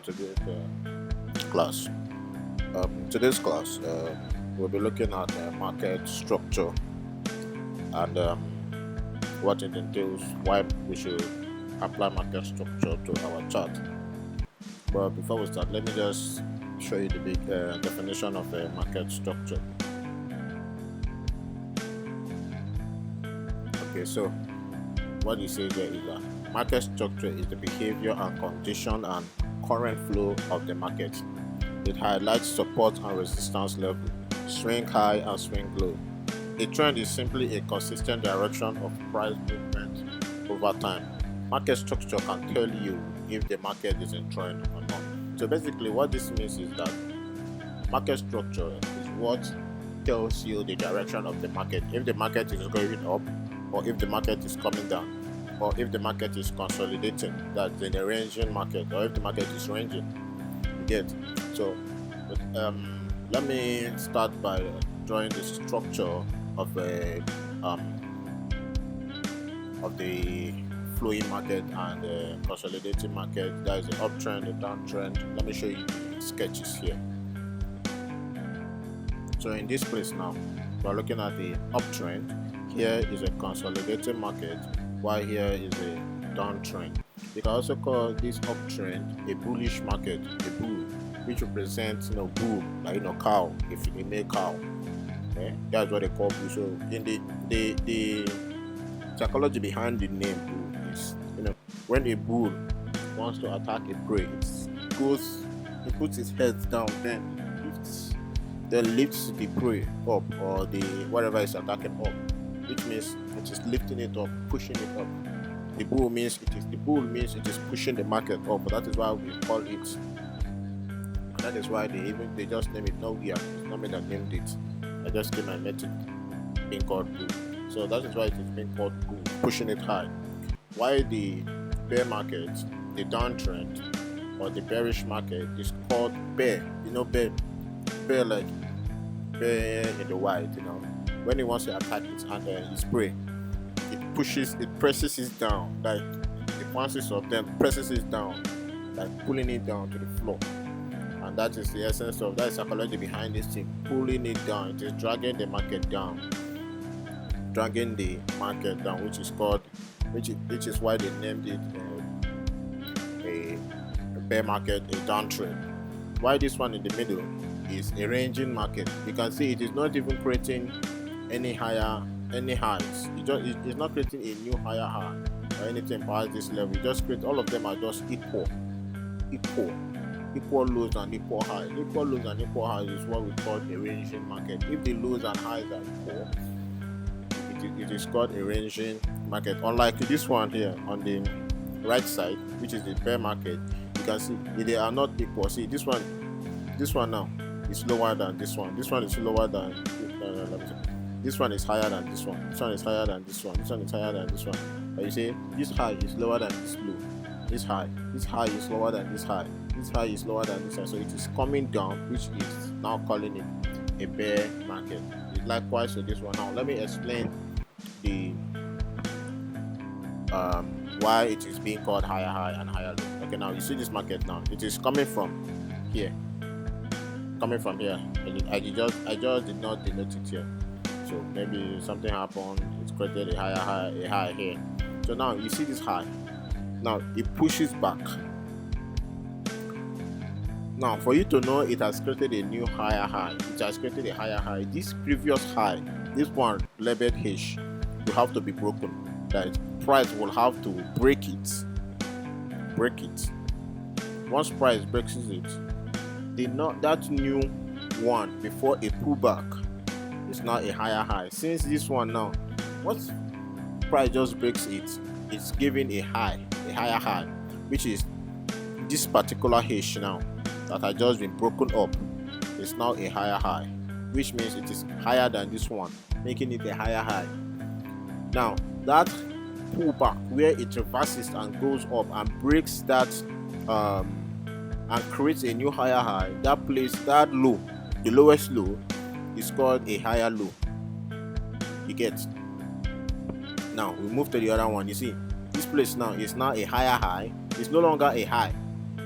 today's class. Today's class, we'll be looking at market structure and what it entails, why we should apply market structure to our chart. But before we start, let me just show you the big definition of a market structure. Okay, so what you say there is that market structure is the behavior and condition and current flow of the market. It highlights support and resistance level, swing high and swing low. A trend is simply a consistent direction of price movement over time. Market structure can tell you if the market is in trend or not. So basically what this means is that market structure is what tells you the direction of the market. If the market is going up, or if the market is coming down, or if the market is consolidating, that's in a ranging market, or if the market is ranging. You get. So let me start by drawing the structure of a of the flowing market and the consolidating market. That is the uptrend, the downtrend. Let me show you the sketches here. So in this place now, we're looking at the uptrend. Here is a consolidating market, while here is a downtrend. You can also call this uptrend a bullish market, a bull, which represents bull, like cow, if you make cow. Okay? That's what they call bull. So in the psychology behind the name bull is when a bull wants to attack a prey, it puts its head down, then lifts the prey up, or the whatever is attacking up, which means it is lifting it up, pushing it up. The bull means it is pushing the market up. That is why we call it. That is why they just name it. No, it's not me that named it. I just came and met it being called bull. So that is why it is being called bull, pushing it high. Why the bear market, the downtrend, or the bearish market is called bear. Bear like bear in the white. When he wants to attack it and his prey, it presses it down, like the forces of them presses it down, like pulling it down to the floor. And that is the essence of that psychology behind this thing, pulling it down. It is dragging the market down, which is why they named it a bear market, a downtrend. Why this one in the middle is a ranging market. You can see it is not even creating any highs. It's not creating a new higher high or anything past this level. It just create, all of them are just equal lows and equal highs. Equal lows and equal highs is what we call a ranging market. If the lows and highs are equal, it is called a ranging market. Unlike this one here on the right side, which is the bear market, you can see they are not equal. See this one now is lower than this one. This one is lower than this one is higher than this one. This one is higher than this one. This one is higher than this one. And you see this high is lower than this low. This high is lower than this high. This high is lower than this high. So it is coming down, which is now calling it a bear market. Likewise with this one. Now let me explain the why it is being called higher high and higher low. Okay, now you see this market now. It is coming from here. I just did not denote it here. So maybe something happened, it's created a high here. So now you see this high. Now it pushes back. Now for you to know it has created a new higher high, it has created a higher high. This previous high, this one labeled H, will have to be broken. That price will have to break it. Once price breaks it, that new one before a pullback is now a higher high. Since this one now, once price just breaks it, it's giving a higher high, which is this particular H now that has just been broken up. Is now a higher high, which means it is higher than this one, making it a higher high. Now that pullback where it reverses and goes up and breaks that and creates a new higher high, that place, that low, the lowest low, is called a higher low. You get. Now we move to the other one. You see this place now is now a higher high. It's no longer a high.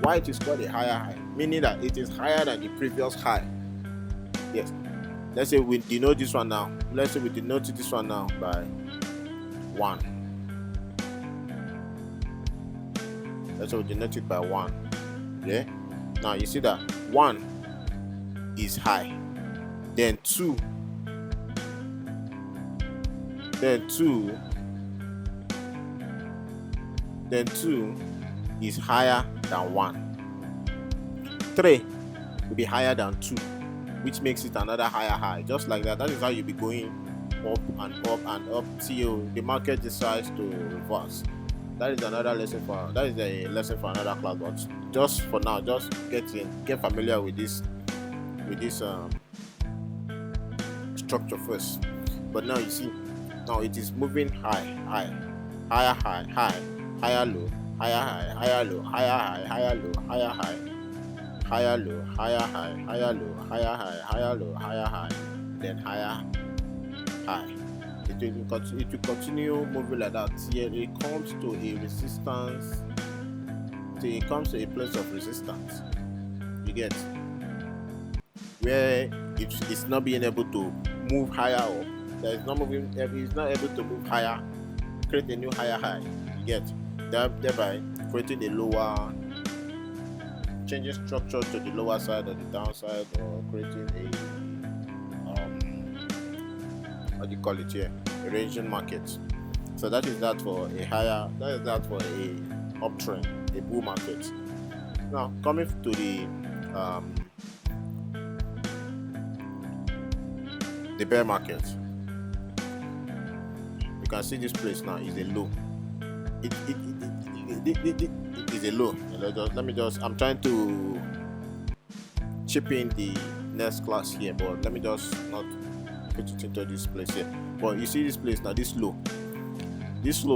Why it is called a higher high? Meaning that it is higher than the previous high. Yes. Let's say we denote this one now. Let's say we denote this one now by 1. Let's say we denote it by 1. Yeah. Now you see that 1 is high. Then 2. Then 2 is higher than 1. 3 will be higher than 2, which makes it another higher high. Just like that. That is how you'll be going up and up and up till the market decides to reverse. That is another lesson for a another class. But just for now, just get familiar with this structure first. But now you see, now it is moving higher high, higher low, higher high, higher low, higher high, higher low, higher high, higher low, higher high, higher low, higher high, higher low, higher high, then higher high. It will continue moving like that till it comes to a resistance. Till it comes to a place of resistance. You get where it's not being able to move higher up. It's not able to move higher, create a new higher high. You get thereby creating a lower, changing structure to the lower side or the downside, or creating a what do you call it here, a ranging market. So that is that for a higher, that is that for a uptrend, a bull market. Now coming to the bear market, you can see this place now is a low. It is a low. I'm trying to chip in the next class here, but let me just not put it into this place here. But you see this place now, this low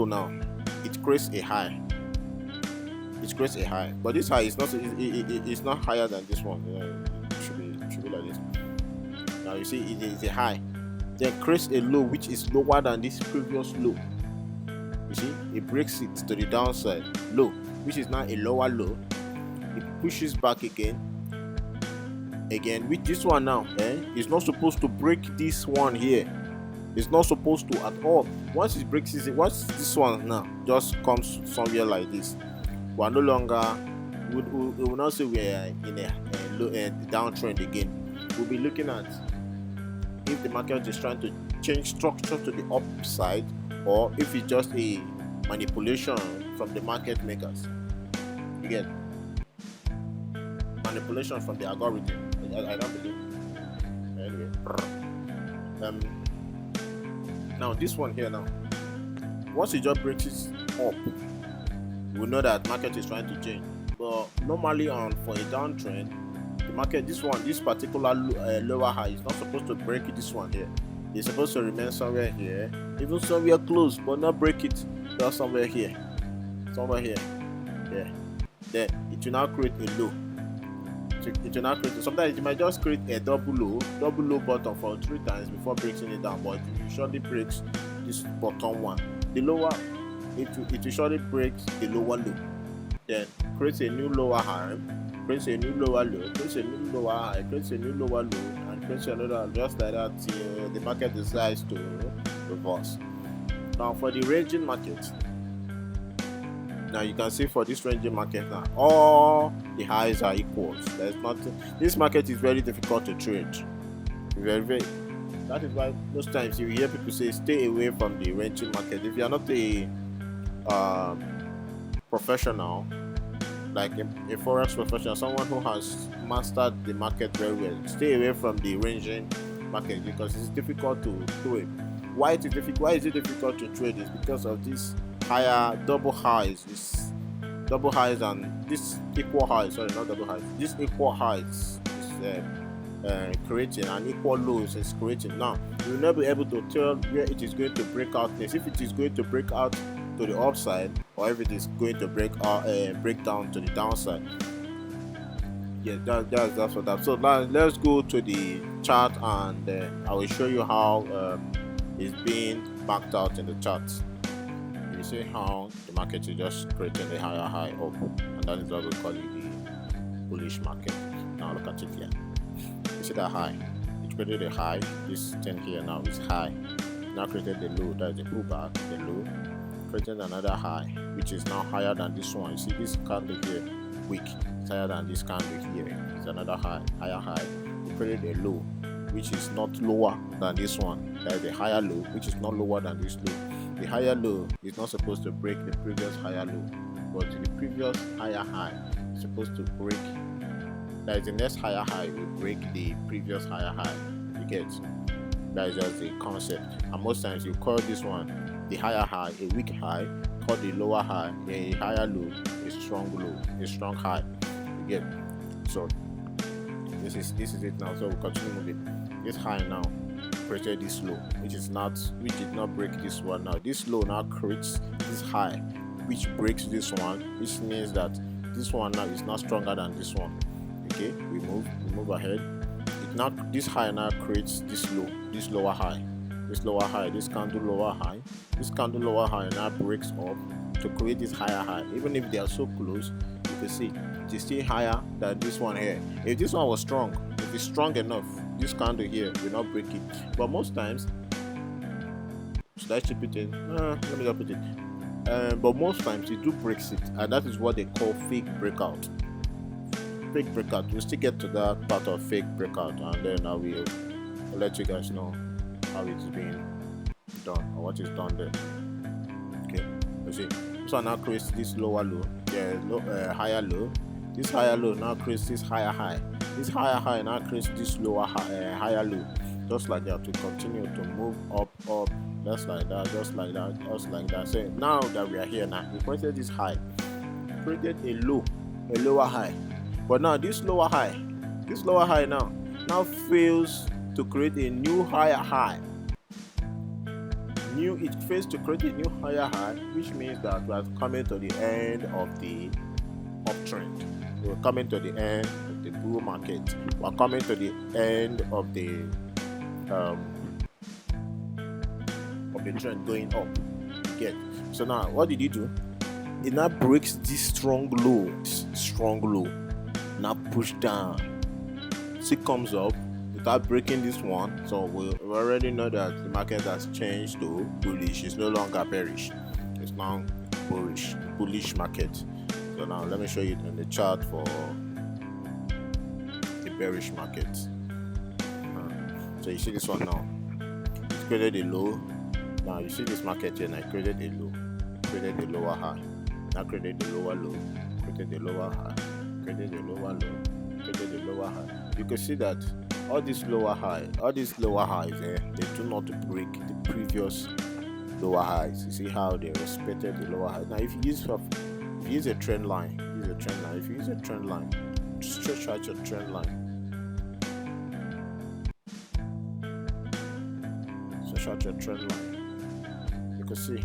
now, it creates a high. But this high is not it's not higher than this one. It should be like this. Now you see it is a high, then creates a low which is lower than this previous low. You see, it breaks it to the downside low, which is now a lower low. It pushes back again with this one now. It's not supposed to break this one here. It's not supposed to at all. Once it breaks it, once this one now just comes somewhere like this, we are no longer, we will not say we are in a downtrend again. We'll be looking at if the market is trying to change structure to the upside, or if it's just a manipulation from the market makers. Again, manipulation from the algorithm. I don't believe. Anyway, now this one here now, once it just breaks it up, we know that market is trying to change. But normally for a downtrend, the market, this particular lower high is not supposed to break this one here. It's supposed to remain somewhere here, even somewhere close, but not break it. Just somewhere here, yeah. Then it will now create a low. It will now create. Sometimes it might just create a double low bottom for 3 times before breaking it down. But it usually breaks this bottom one. The lower, it will surely break the lower low. Then creates a new lower high, creates a new lower low, creates a new lower high, creates a new lower low, and creates another, just like that till the market decides to reverse. Now for the ranging market, now you can see for this ranging market now, all the highs are equals. There's nothing. This market is very difficult to trade. Very. That is why most times you hear people say stay away from the ranging market. If you are not a professional, like a forex professional, someone who has mastered the market very well, stay away from the ranging market because it's difficult to trade. Why is it difficult to trade? Is because of this higher double highs, and this equal highs. Sorry, not double highs. This equal highs is creating, and equal lows is creating. Now you'll not be able to tell where it is going to break out next. If it is going to break out to the upside, or if it is going to break down to the downside. Yeah, that's what that. So now let's go to the chart, and I will show you how it's being backed out in the chart. You see how the market is just creating a higher high up, and that is what we call it bullish market. Now look at it here. You see that high? It created a high. This thing here now is high. Now created the low. That is a pullback. The low created another high, which is now higher than this one. You see this candle here, weak. It's higher than this candle here. It's another high, higher high. It created a low, which is not lower than this one. That is a higher low, which is not lower than this low. The higher low is not supposed to break the previous higher low, but the previous higher high is supposed to break. That is the next higher high will break the previous higher high. You get? That is just the concept. And most times you call this one the higher high a weak high, call the lower high a higher low, a strong low, a strong high. You get? So this is it now. So we continue moving. This high now created this low, which did not break this one. Now this low now creates this high, which breaks this one, which means that this one now is not stronger than this one. Okay, we move ahead. This high now creates this low, this lower high, this candle lower high. This candle lower high now breaks up to create this higher high. Even if they are so close, you can see it is still higher than this one here. If this one was strong, if it's strong enough, this candle here will not break it. But most times, should I chip it in? Let me not put it. But most times it do breaks it, and that is what they call fake breakout. Fake breakout. We'll still get to that part of fake breakout, and then I will let you guys know how it's being done or what is done there. Okay, you see. So now creates this lower low, higher low. This higher low now creates this higher high. This higher high now creates this lower higher low. Just like that, to continue to move up, just like that, just like that, just like that. So now that we are here now, we created this high, created a lower high. But now this lower high now fails to create a new higher high. It fails to create a new higher high, which means that we are coming to the end of the uptrend. We're coming to the end of the bull market. We're coming to the end of the trend going up. Again. So now what did it do? It now breaks this strong low. Now push down. See, comes up without breaking this one. So we already know that the market has changed to bullish. It's no longer bearish. It's now bullish market. So now let me show you in the chart for the bearish market. So you see this one now. It's created a low. Now you see this market here. Now it created a low, created a lower high. Now created the lower low, created the lower high, created the lower low, created the lower high. You can see that all these lower highs here, they do not break the previous lower highs. You see how they respected the lower highs. Now if you use a trend line, If you use a trend line, stretch out your trend line. Stretch out your trend line. You can see.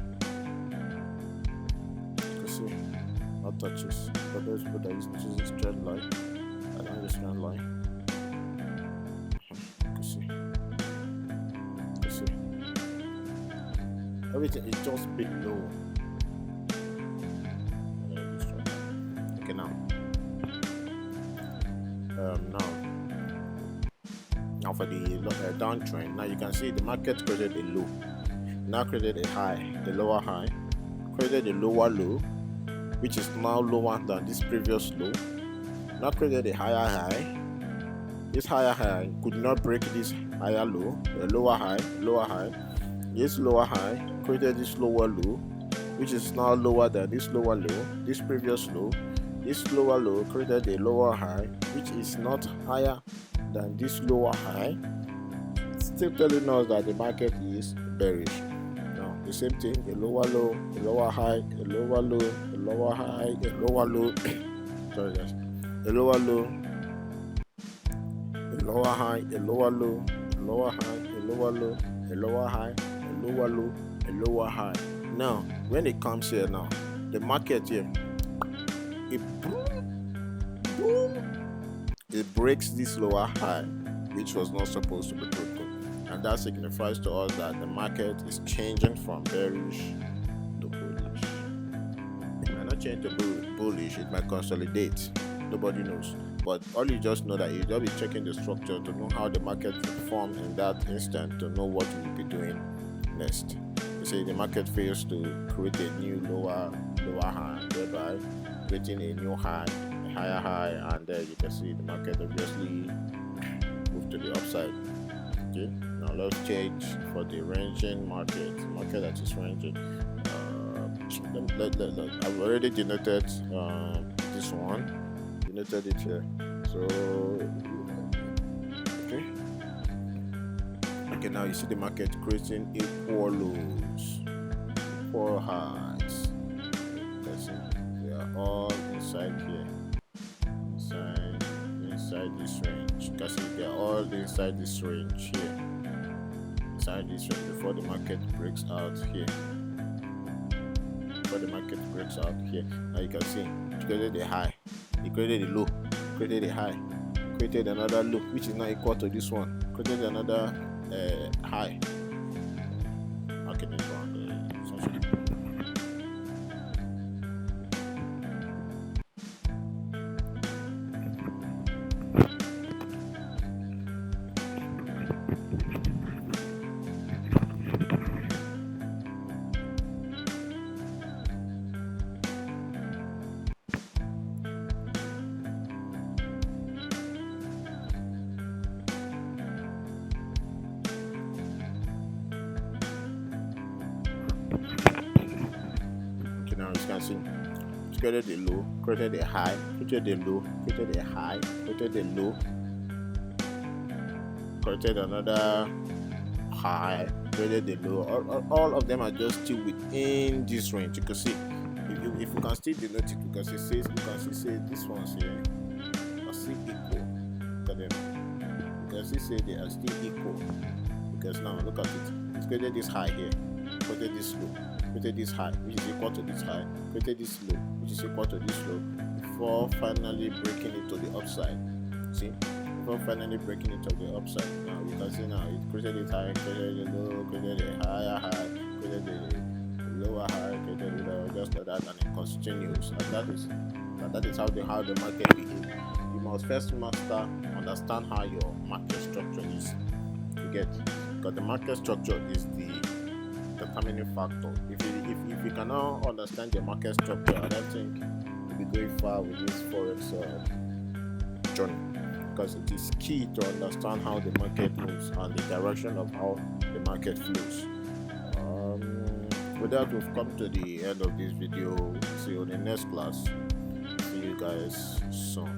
No touches. For those people that use this trend line, I don't use trend line. You can see. Everything is just below. Okay, now for the downtrend, now you can see the market created a low, now created a high, the lower high, created a lower low, which is now lower than this previous low, now created a higher high. This higher high could not break this higher low, the lower high. This lower high created this lower low, which is now lower than this lower low, this previous low. This lower low created a lower high, which is not higher than this lower high. Still telling us that the market is bearish. Now the same thing, a lower low, a lower high, a lower low, a lower high, a lower low. Sorry guys. A lower low, a lower high, a lower low, a lower high, a lower low, a lower high, a lower low, a lower high. Now when it comes here now, the market here, it breaks this lower high, which was not supposed to be broken, and that signifies to us that the market is changing from bearish to bullish. It might not change to bullish, it might consolidate, nobody knows, but all you just know that you just be checking the structure to know how the market will form in that instant, to know what you will be doing next. You see, the market fails to create a new lower high, thereby creating a new high, a higher high, and there you can see the market obviously move to the upside. Okay, now let's change for the ranging market that is ranging. I've already denoted this one, denoted it here. So okay, now you see the market creating equal lows, equal highs. They are all inside here, inside this range. You can see they are all inside this range here, inside this range before the market breaks out here. Now you can see it created a high, it created a low, created a high, created another low, which is now equal to this one, created another high. Okay, this one. Now you can see it created a low, created a high, created a low, created a high, created a low, created another high, created a low. All of them are just still within this range. You can see if you can still denote it, you can see this one's here are still equal. Look at them. You can see they are still equal, because now look at it. It's created this high here, created this low, created this high, which is equal to this high, created this low, which is equal to this low, before finally breaking it to the upside. See, before finally breaking it to the upside. Now you can see now it created it high, created a low, created a higher high, created a lower high, created a lower, just like that, and it continues. And that is how the market behaves. You must first understand how your market structure is. You get, because the market structure is the determining factor. If you cannot understand your market structure, I don't think you'll be going far with this forex journey, because it is key to understand how the market moves and the direction of how the market flows. With that, we've come to the end of this video. See you in the next class. See you guys soon.